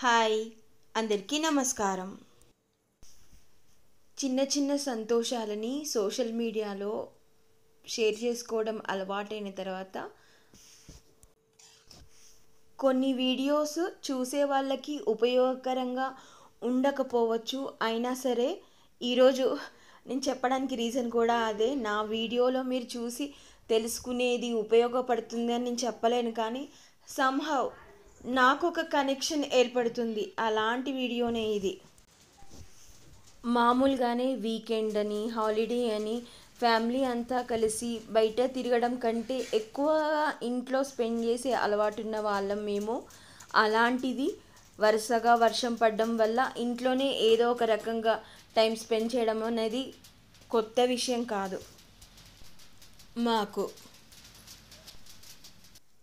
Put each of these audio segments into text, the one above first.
Hi, అందరికీ నమస్కారం. చిన్న చిన్న సంతోషాలని సోషల్ మీడియాలో షేర్ చేసుకోవడం అలవాటైన తర్వాత కొన్ని వీడియోస్ చూసే వాళ్ళకి ఉపయోగకరంగా ఉండకపోవచ్చు. అయినా సరే ఈరోజు నేను చెప్పడానికి రీజన్ కూడా అదే. నా వీడియోలో మీరు చూసి తెలుసుకునేది ఉపయోగపడుతుంది అని నేను చెప్పలేను, కానీ సమ్హౌ నాకు ఒక కనెక్షన్ ఏర్పడుతుంది. అలాంటి వీడియోనే ఇది. మామూలుగానే వీకెండ్ అని, హాలిడే అని ఫ్యామిలీ అంతా కలిసి బయట తిరగడం కంటే ఎక్కువగా ఇంట్లో స్పెండ్ చేసే అలవాటున్న వాళ్ళం మేము. అలాంటిది వరుసగా వర్షం పడడం వల్ల ఇంట్లోనే ఏదో ఒక రకంగా టైం స్పెండ్ చేయడం అనేది కొత్త విషయం కాదు మాకు.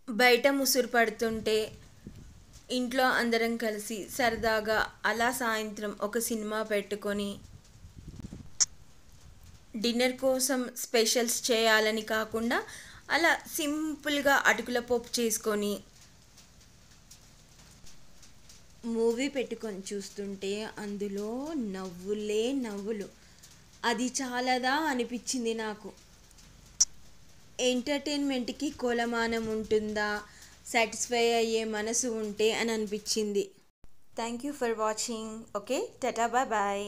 బయట ముసురు పడుతుంటే ఇంట్లో అందరం కలిసి సరదాగా అలా సాయంత్రం ఒక సినిమా పెట్టుకొని డిన్నర్ కోసం స్పెషల్స్ చేయాలని కాకుండా అలా సింపుల్గా అటుకుల పప్పు చేసుకొని మూవీ పెట్టుకొని చూస్తుంటే అందులో నవ్వులే నవ్వులు. అది చాలాదా అనిపించింది నాకు. ఎంటర్టైన్మెంట్కి కొలమానం ఉంటుందా, సాటిస్ఫై అయ్యే మనసు ఉంటే అని అనిపించింది. Thank you for watching. Okay, tata, bye bye.